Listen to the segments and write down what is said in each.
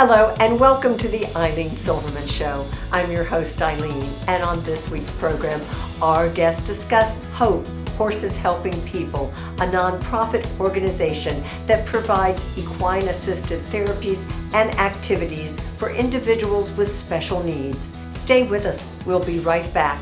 Hello and welcome to the Silverman Show. I'm your host Ilene, and on this week's program, our guests discuss Hope, Horses Helping People, a nonprofit organization that provides equine assisted therapies and activities for individuals with special needs. Stay with us, we'll be right back.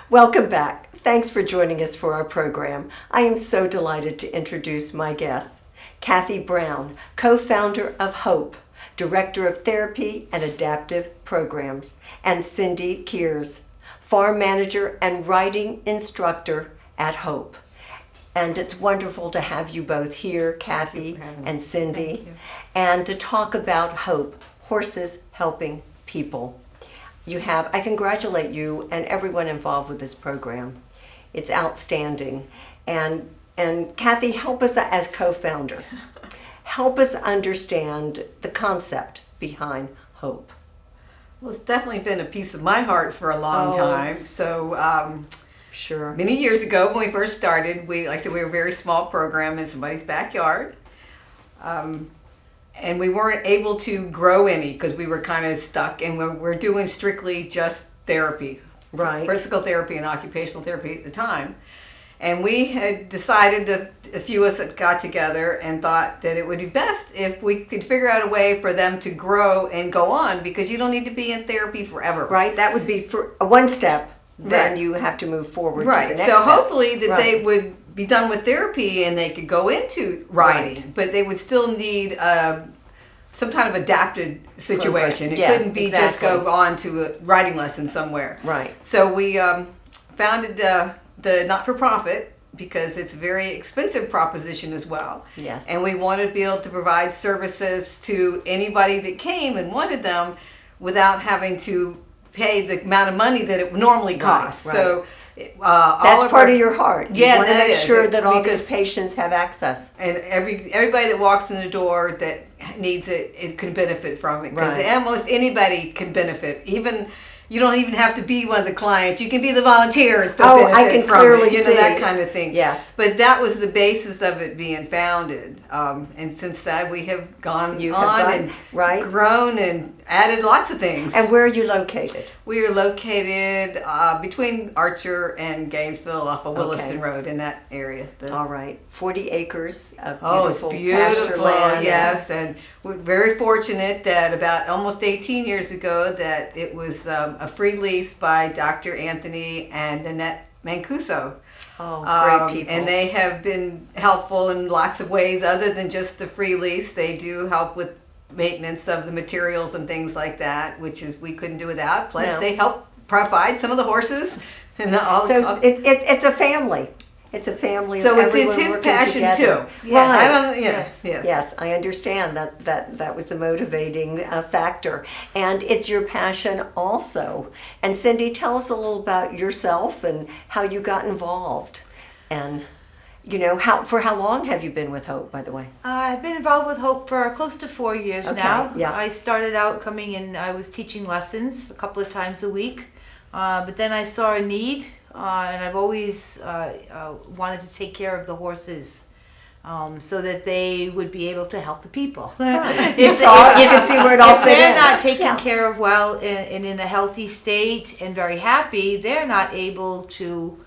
Welcome back. Thanks for joining us for our program. I am so delighted to introduce my guests. Kathy Brown, co-founder of Hope, Director of Therapy and Adaptive Programs, and Cindy Kears, Farm Manager and Riding Instructor at Hope. And it's wonderful to have you both here, Kathy and Cindy, and to talk about Hope, Horses Helping People. I congratulate you and everyone involved with this program. It's outstanding. And Kathy, help us as co-founder. Help us understand the concept behind Hope. Well, it's definitely been a piece of my heart for a long time. So sure. Many years ago when we first started, we were a very small program in somebody's backyard. And we weren't able to grow any because we were kind of stuck, and we're doing strictly just therapy, right? Physical therapy and occupational therapy at the time. And we had decided, a few of us that got together and thought that it would be best if we could figure out a way for them to grow and go on, because you don't need to be in therapy forever. Right, that would be for one step, then right. You have to move forward right. to the next step. So hopefully that they would be done with therapy and they could go into riding, right. But they would still need some kind of adapted situation. Program. It Yes, couldn't be exactly. just go on to a riding lesson somewhere. Right. So we founded the not-for-profit because it's a very expensive proposition as well. Yes. And we wanted to be able to provide services to anybody that came and wanted them without having to pay the amount of money that it normally costs. Right. So that's part of your heart. You want to make sure that all because these patients have access. And everybody that walks in the door that needs it can benefit from it, because Right. almost anybody can benefit. Even you don't even have to be one of the clients. You can be the volunteer and still benefit I can from clearly it. You know, see. that kind of thing. Yes. But that was the basis of it being founded. And since that, we have gone and right. grown and added lots of things. And where are you located? We are located between Archer and Gainesville off of Williston Road, in that area. All right. 40 acres of it's beautiful beautiful, pasture land. yes. And we're very fortunate that about almost 18 years ago that it was a free lease by Dr. Anthony and Annette Mancuso. Oh, great people. And they have been helpful in lots of ways other than just the free lease. They do help with maintenance of the materials and things like that, which is we couldn't do without. Plus, they help provide some of the horses. And it's a family. It's a family. So of it's everyone his working passion together. too. Right. Yes. I understand that was the motivating factor, and it's your passion also. And Cindy, tell us a little about yourself and how you got involved, and for how long have you been with Hope, by the way? I've been involved with Hope for close to 4 years now. Yeah. I started out coming in. I was teaching lessons a couple of times a week, but then I saw a need and I've always wanted to take care of the horses. So that they would be able to help the people. You can see where it all if fit they're in. not taken care of well and in a healthy state and very happy, they're not able to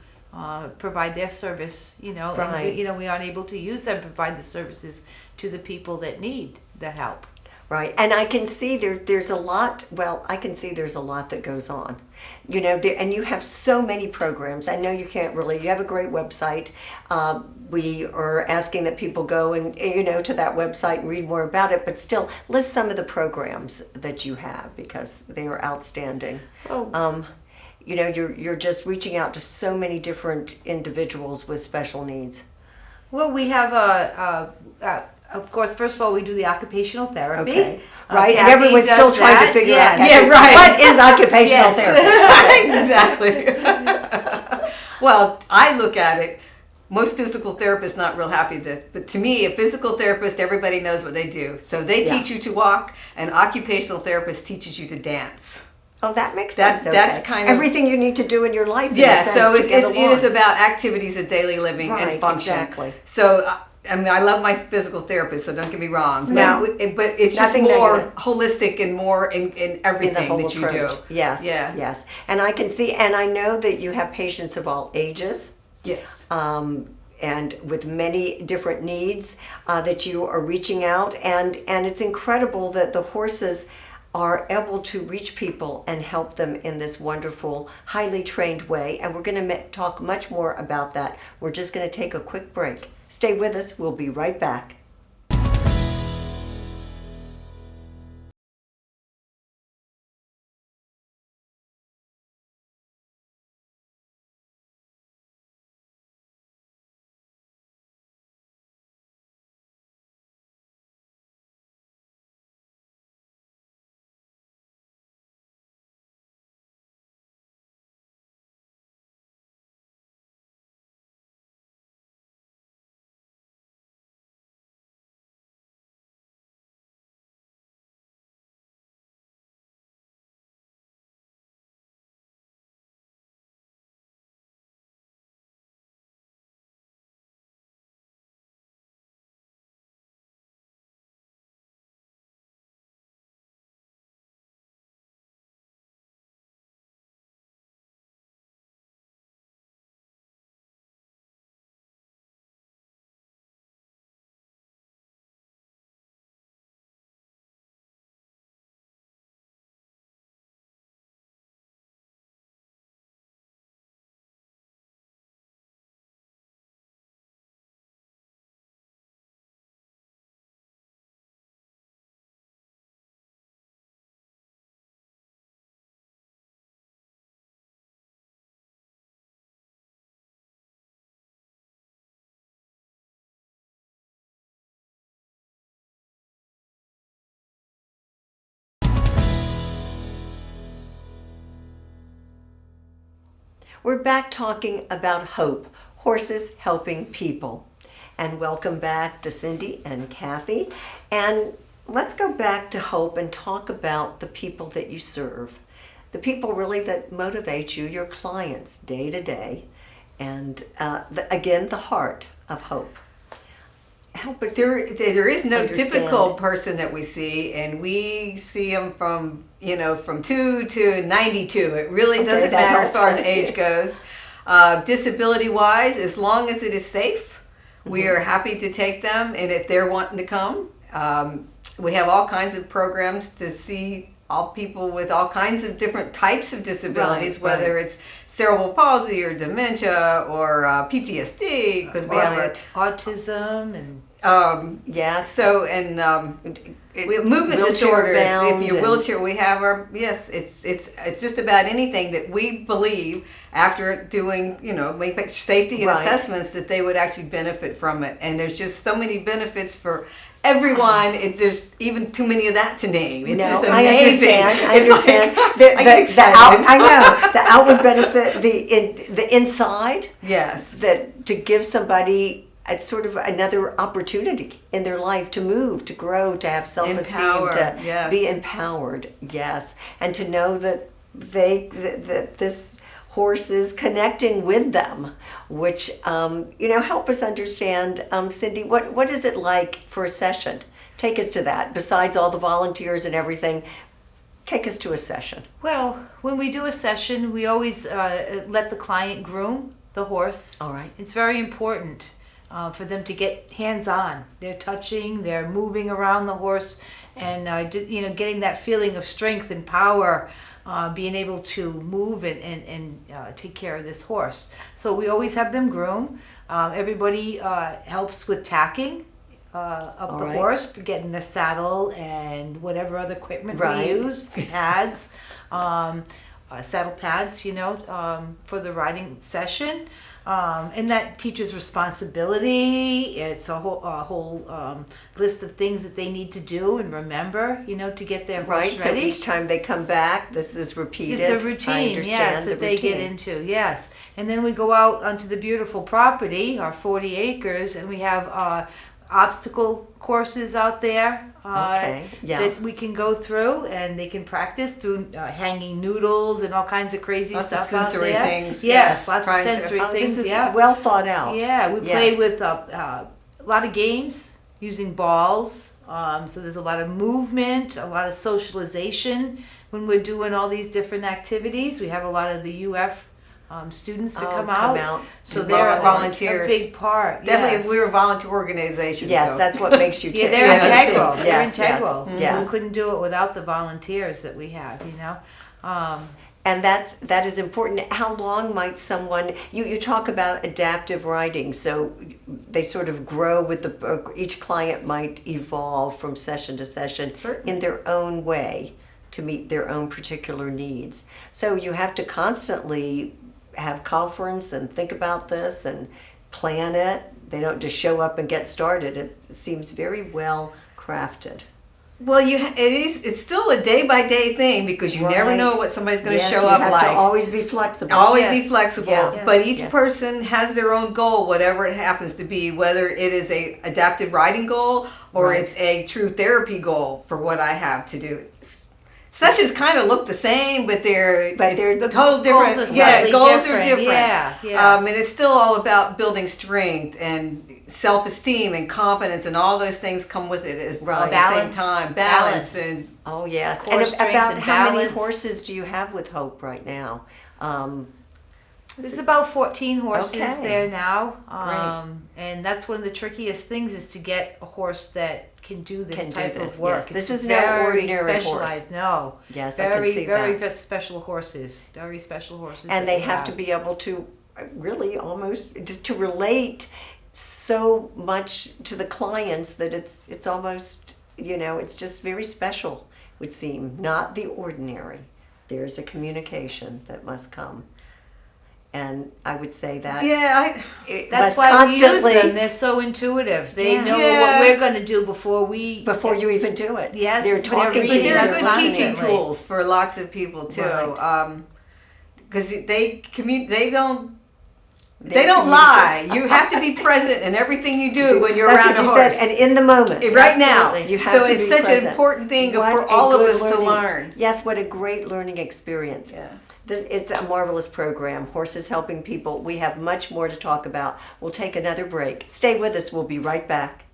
provide their service. Right. And we aren't able to use them, provide the services to the people that need the help. Right, and I can see there's a lot. Well, I can see there's a lot that goes on, and you have so many programs. I know you have a great website. We are asking that people go and to that website and read more about it. But still, list some of the programs that you have because they are outstanding. Oh. You're just reaching out to so many different individuals with special needs. Well, we have of course, first of all, we do the occupational therapy. Okay. Right, and Kathy everyone's still does trying to that. figure Yes. out. Yeah, right. What is occupational therapy? Exactly. Well, I look at it. Most physical therapists not real happy with this, but to me, a physical therapist, everybody knows what they do. So they teach you to walk. An occupational therapist teaches you to dance. Oh, that makes sense. That's kind of everything you need to do in your life. Yeah, so it it is about activities of daily living Right, and function. exactly. So, I mean, I love my physical therapist, so don't get me wrong. No. But it's just Nothing more negative. holistic and more in in the everything whole that you do. approach. Yes. Yeah. Yes. And I can see, and I know that you have patients of all ages. Yes. And with many different needs that you are reaching out, and it's incredible that the horses are able to reach people and help them in this wonderful, highly trained way. And we're going to talk much more about that. We're just going to take a quick break. Stay with us. We'll be right back. We're back talking about hope, horses helping people. And welcome back to Cindy and Kathy. And let's go back to hope and talk about the people that you serve. The people really that motivate you, your clients, day to day. And again, the heart of hope. Help us. There is no understand typical it. person that we see, and we see them from 2 to 92. It really doesn't that matter as far as helps. age goes. Disability wise, as long as it is safe, we are happy to take them, and if they're wanting to come, we have all kinds of programs to see all people with all kinds of different types of disabilities, Right, whether it's cerebral palsy or dementia or PTSD, because we have autism and Yes. so and we have movement Wheelchair disorders. bound If you're and- wheelchair, we have our it's just about anything that we believe after doing we make safety and Right. assessments that they would actually benefit from it. And there's just so many benefits for everyone. There's even too many of that to name. It's just amazing. I It's like- understand. I get excited. I know the outward benefit, the inside. Yes. That to give somebody a sort of another opportunity in their life to move, to grow, to have self-esteem, Empower, to yes. be empowered. Yes, and to know that that this horses, connecting with them, which, help us understand, Cindy, what is it like for a session? Take us to that. Besides all the volunteers and everything, take us to a session. Well, when we do a session, we always let the client groom the horse. All right. It's very important for them to get hands-on. They're touching, they're moving around the horse, and getting that feeling of strength and power, being able to move and take care of this horse. So we always have them groom. Everybody helps with tacking of the horse, getting the saddle and whatever other equipment we use, pads, saddle pads, for the riding session. And that teaches responsibility. It's a whole list of things that they need to do and remember, to get their horse ready. So each time they come back, this is repeated. It's a routine, yes, that they get into, yes. And then we go out onto the beautiful property, our 40 acres, and we have obstacle courses out there that we can go through, and they can practice through hanging noodles and all kinds of crazy lots stuff of sensory out there. things. Yes, lots of sensory things. This is well thought out. Yeah, we play with a lot of games using balls. So there's a lot of movement, a lot of socialization when we're doing all these different activities. We have a lot of the UF students that come out. So they're volunteers. A big part. Definitely, yes. we're a volunteer organization. Yes, so. that's what makes you. Yeah, they're integral. They're Yes, integral. yes. We couldn't do it without the volunteers that we have. And that is important. How long might someone, you talk about adaptive riding, so they sort of grow with each client might evolve from session to session in their own way to meet their own particular needs. So you have to constantly have conference and think about this and plan it. They don't just show up and get started. It seems very well crafted. Well, it's still a day-by-day thing because you never know what somebody's going to show up like. You have to always be flexible. Always be flexible. Yeah. But each person has their own goal, whatever it happens to be, whether it is a adaptive riding goal or it's a true therapy goal for what I have to do. Sessions kind of look the same, but they're total different. Goals are different. And it's still all about building strength and self-esteem and confidence, and all those things come with it at the same time. Balance and and about how many horses do you have with Hope right now? There's about 14 horses there now, and that's one of the trickiest things is to get a horse that can do this type of work. Yes. This is very no ordinary specialized. Horse. No, yes, very, I can see very that. special horses. Very special horses, and they have to be able to really almost to relate so much to the clients that it's almost it's just very special. Would seem not the ordinary. There's a communication that must come. And I would say that. That's why we use them. They're so intuitive. They know what we're going to do before you even do it. Yes, they're talking to you. They're good teaching tools for lots of people too, because they don't lie. You have to be present in everything you do when you're around a horse. And in the moment. Right now. You have to be it's such present. an important thing for all of us to learn. Yes, what a great learning experience. Yeah. It's a marvelous program, Horses Helping People. We have much more to talk about. We'll take another break. Stay with us. We'll be right back.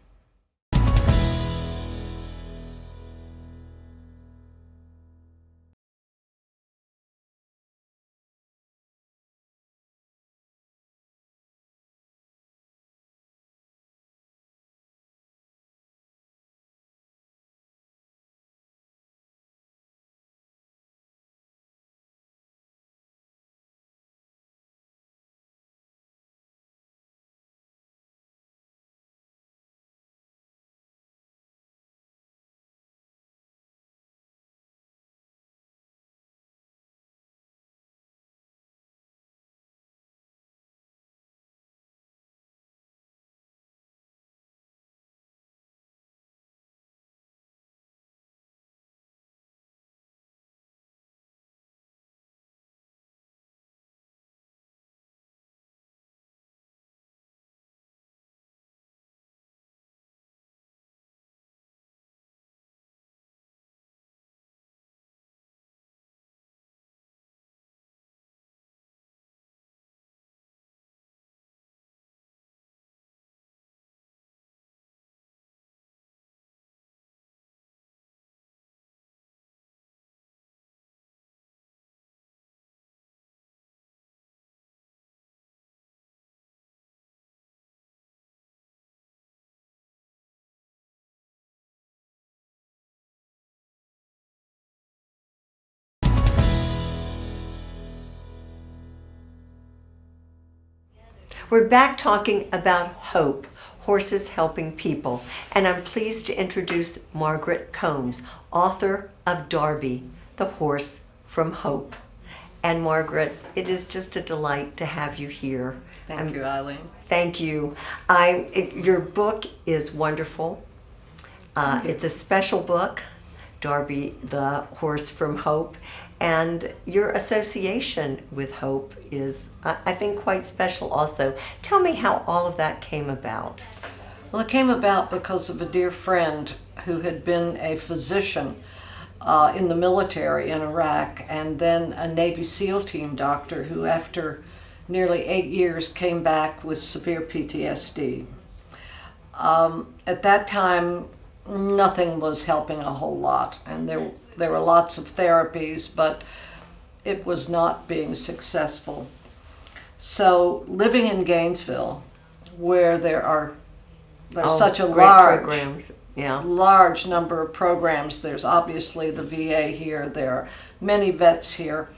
We're back talking about hope, horses helping people, and I'm pleased to introduce Margaret Combs, author of Darby, the Horse from Hope. And Margaret, it is just a delight to have you here. Thank you, Ilene. Thank you. Your book is wonderful. It's a special book, Darby, the Horse from Hope, and your association with Hope is, I think, quite special also. Tell me how all of that came about. Well, it came about because of a dear friend who had been a physician in the military in Iraq, and then a Navy SEAL team doctor who, after nearly 8 years, came back with severe PTSD. At that time, nothing was helping a whole lot, and there were lots of therapies, but it was not being successful. So living in Gainesville, where there's such a large number of programs, there's obviously the VA here, there are many vets here,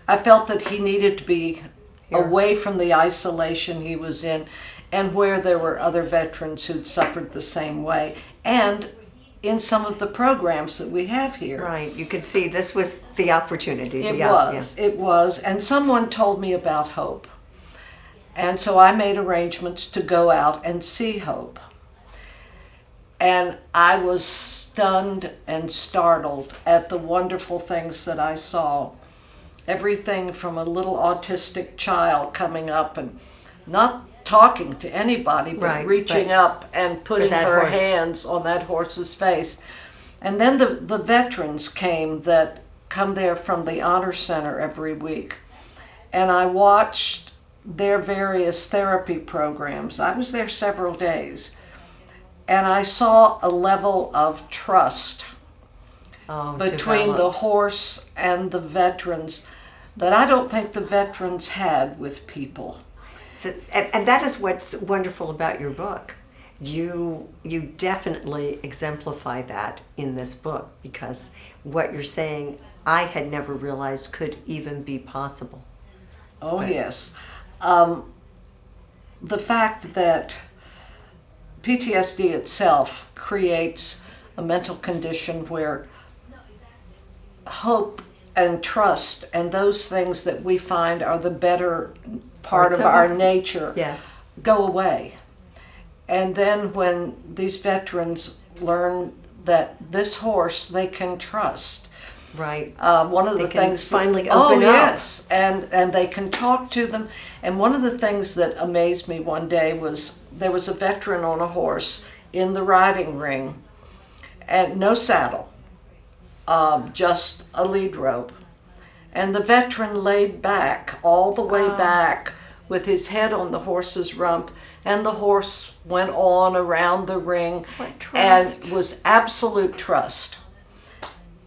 I felt that he needed to be away from the isolation he was in, and where there were other veterans who'd suffered the same way, and in some of the programs that we have here. Right, you could see this was the opportunity. It was, and someone told me about Hope. And so I made arrangements to go out and see Hope. And I was stunned and startled at the wonderful things that I saw. Everything from a little autistic child coming up and not talking to anybody, but reaching up and putting her hands on that horse's face. And then the veterans that come there from the Honor Center every week. And I watched their various therapy programs. I was there several days. And I saw a level of trust between the horse and the veterans that I don't think the veterans had with people. And that is what's wonderful about your book. You definitely exemplify that in this book, because what you're saying I had never realized could even be possible. Oh, yes. The fact that PTSD itself creates a mental condition where hope and trust and those things that we find are the better part of our nature go away. And then when these veterans learn that this horse they can trust, one of the things finally open up. And they can talk to them. And one of the things that amazed me one day was there was a veteran on a horse in the riding ring, and no saddle, just a lead rope. And the veteran laid back, all the way back, with his head on the horse's rump, and the horse went on around the ring and was absolute trust.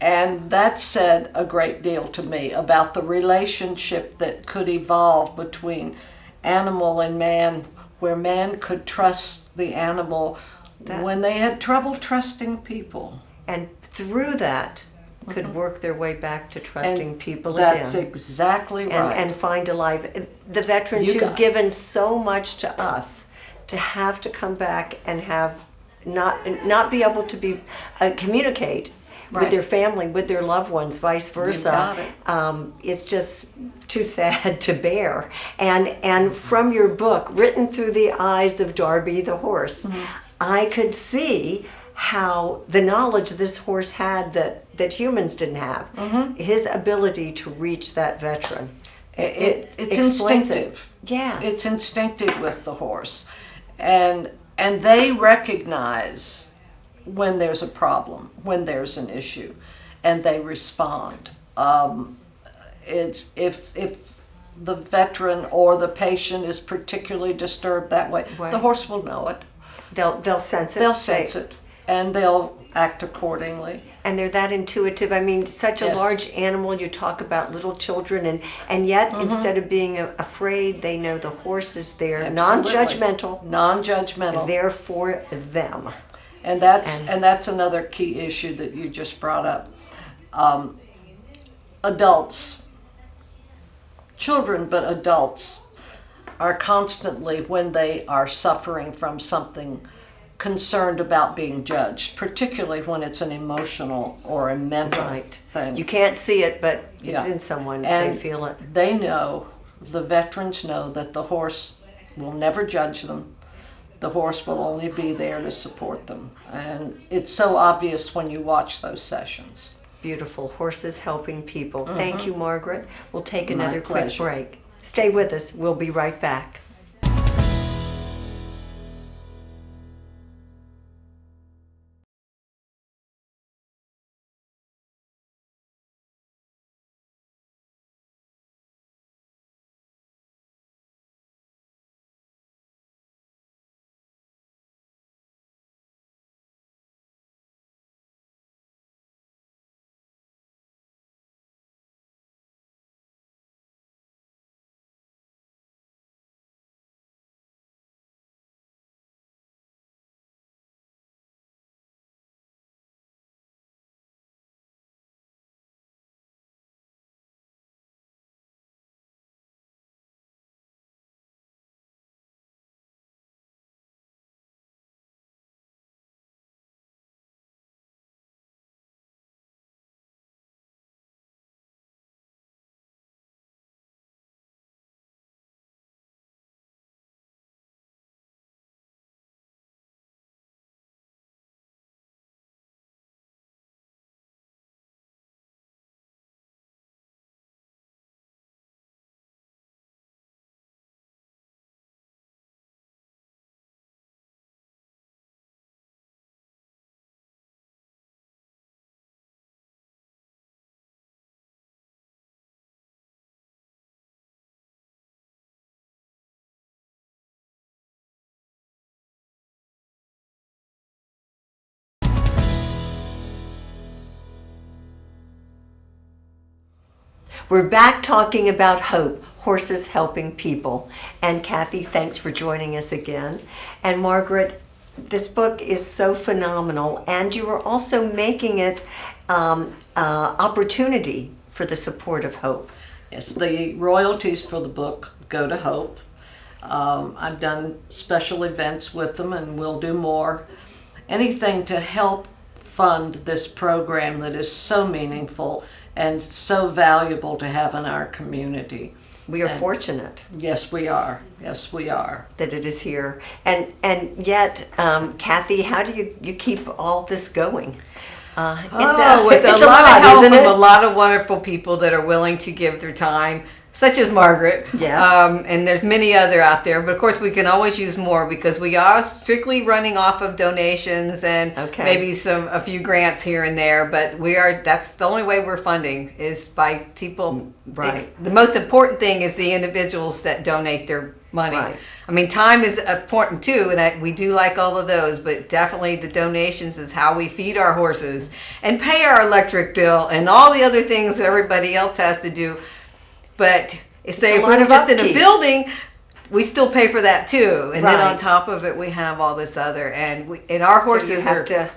And that said a great deal to me about the relationship that could evolve between animal and man, where man could trust the animal when they had trouble trusting people. And through that, could work their way back to trusting people That's again. exactly right. And find a life. The veterans who've given so much to us, to have to come back and have not be able to be communicate with their family, with their loved ones, vice versa. It's just too sad to bear. And from your book, written through the eyes of Darby the horse, I could see how the knowledge this horse had that humans didn't have, his ability to reach that veteran. It's instinctive. Yes. It's instinctive with the horse. And they recognize when there's a problem, when there's an issue, and they respond. It's if the veteran or the patient is particularly disturbed that way, the horse will know it. They'll sense it. They'll sense it, and they'll act accordingly. And they're that intuitive. I mean, such a large animal. You talk about little children, and yet instead of being afraid, they know the horse is there, non-judgmental, there for them. And that's another key issue that you just brought up. Adults, children, but adults are constantly, when they are suffering from something, concerned about being judged, particularly when it's an emotional or a mental Right. thing. You can't see it, but it's Yeah. in someone. And they feel it. they know, the veterans know, that the horse will never judge them. The horse will only be there to support them. And it's so obvious when you watch those sessions. Beautiful. Horses helping people. Thank you, Margaret. We'll take another quick pleasure. break. Stay with us. We'll be right back. We're back talking about hope, horses helping people. And Kathy, thanks for joining us again. And Margaret, this book is so phenomenal, and you are also making it opportunity for the support of hope. Yes, the royalties for the book go to Hope. I've done special events with them, and we'll do more. Anything to help fund this program that is so meaningful and so valuable to have in our community. We are fortunate Yes, we are. Yes, we are. that it is here. And yet, Kathy, how do you keep all this going? With it's a lot of help isn't from a it? lot of wonderful people that are willing to give their time, such as Margaret. Yes. And there's many other out there, but of course we can always use more because we are strictly running off of donations and Okay. maybe a few grants here and there. But that's the only way we're funding is by people. Right. The most important thing is the individuals that donate their money. Right. I mean, time is important too, and we do like all of those, but definitely the donations is how we feed our horses and pay our electric bill and all the other things that everybody else has to do. But say a if lot we're of just in a upkeep. building, we still pay for that too. And then Right. on top of it, we have all this other, and our So you horses have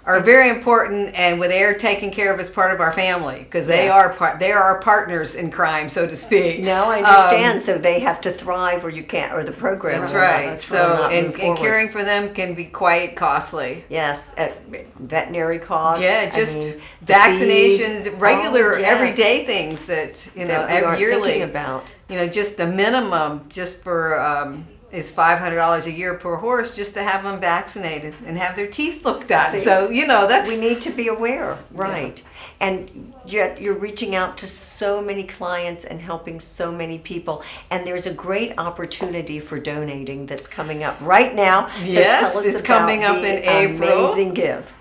are very important, and they're taken care of as part of our family because they Yes. they are our partners in crime, so to speak. No, I understand. So they have to thrive, or you can't, or the program. That's will right. not So, move and forward. caring for them can be quite costly. Yes, veterinary costs. Yeah, I just mean, the vaccinations, feed. regular Oh, yes, everyday things that that we aren't yearly. thinking about. Just the minimum, just for is $500 a year per horse, just to have them vaccinated and have their teeth looked at. See, So that's We need to be aware, right? And yet you're reaching out to so many clients and helping so many people. And there's a great opportunity for donating that's coming up right now. So Yes, tell us it's about coming up the in April. Amazing Give.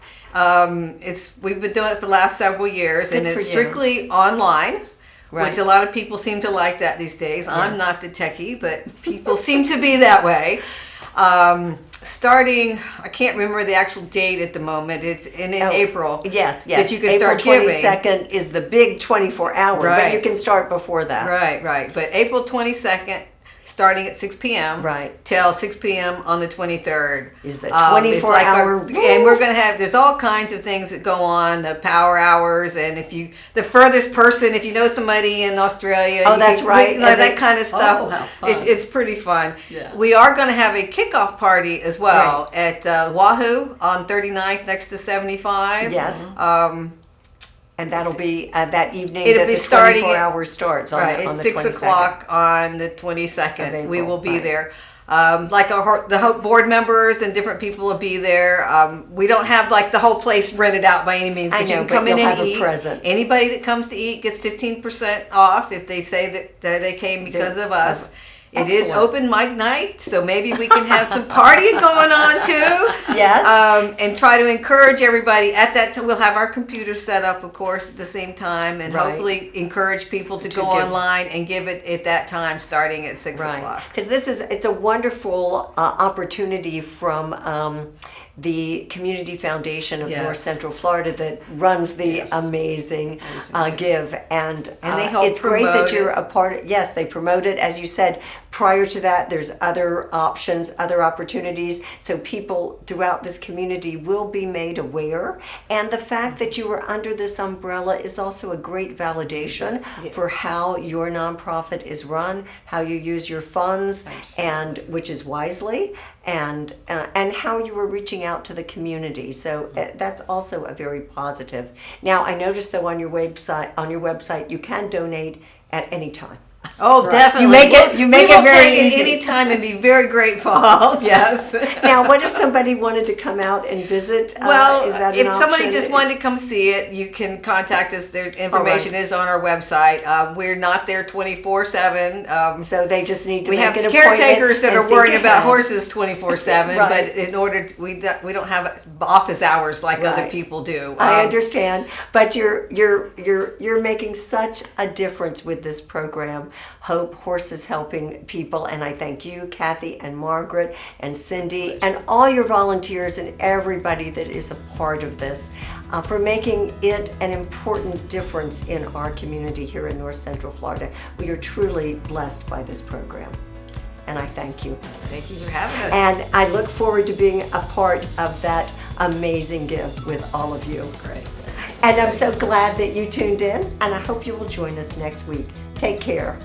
we've been doing it for the last several years, Good and for it's you. strictly online. Right. Which a lot of people seem to like that these days. I'm not the techie, but people seem to be that way. Starting, I can't remember the actual date at the moment. It's in April. Yes. That you can April start giving. 22nd is the big 24 hour, but Right. you can start before that. Right. But April 22nd starting at 6 p.m. Right. till 6 p.m. on the 23rd. Is the It's 24-hour and we're going to have, there's all kinds of things that go on, the power hours, and the furthest person, if you know somebody in Australia. Oh, that's right. That kind of stuff. Oh, how fun. It's pretty fun. Yeah. We are going to have a kickoff party as well at Wahoo on 39th next to 75. Yes. And that'll be that evening It'll that be the starting 24 at- hours starts on Right, the, on it's the 6 22nd. o'clock on the 22nd. Of April, We will be right. there. Like the Hope board members and different people will be there. We don't have like the whole place rented out by any means, but I you know, can but come in you'll and have a eat. presence. Anybody that comes to eat gets 15% off if they say that they came because of us. It is Excellent. open mic night, so maybe we can have some partying going on too. Yes. And try to encourage everybody at that time. We'll have our computer set up, of course, at the same time, and Right. hopefully encourage people to go give. online and give it at that time, starting at 6 Right, o'clock. because it's a wonderful opportunity from the Community Foundation of Yes. North Central Florida that runs the amazing Give, and they help it's great that promote you're it. a part. Yes, they promote it, as you said. Prior to that, there's other options, other opportunities, so people throughout this community will be made aware. And the fact that you are under this umbrella is also a great validation for how your nonprofit is run, how you use your funds, and which is wisely, and how you are reaching out to the community. So that's also a very positive. Now, I noticed though on your website you can donate at any time. Oh, definitely. You make we it will very take easy. it any time and be very grateful. Yes. Now, what if somebody wanted to come out and visit? Well, is that if an somebody option? just wanted to come see it, you can contact us. Their information is on our website. We're not there 24/7. So they just need to We make have an appointment caretakers that and are think worried about ahead. horses 24/7, Right. but in order we don't have office hours like other Right. people do. I understand, but you're making such a difference with this program. Hope Horses Helping People, and I thank you, Kathy and Margaret and Cindy, and all your volunteers and everybody that is a part of this for making it an important difference in our community here in North Central Florida. We are truly blessed by this program, and I thank you. Thank you for having us. And I look forward to being a part of that amazing gift with all of you. Great. And I'm so glad that you tuned in, and I hope you will join us next week. Take care.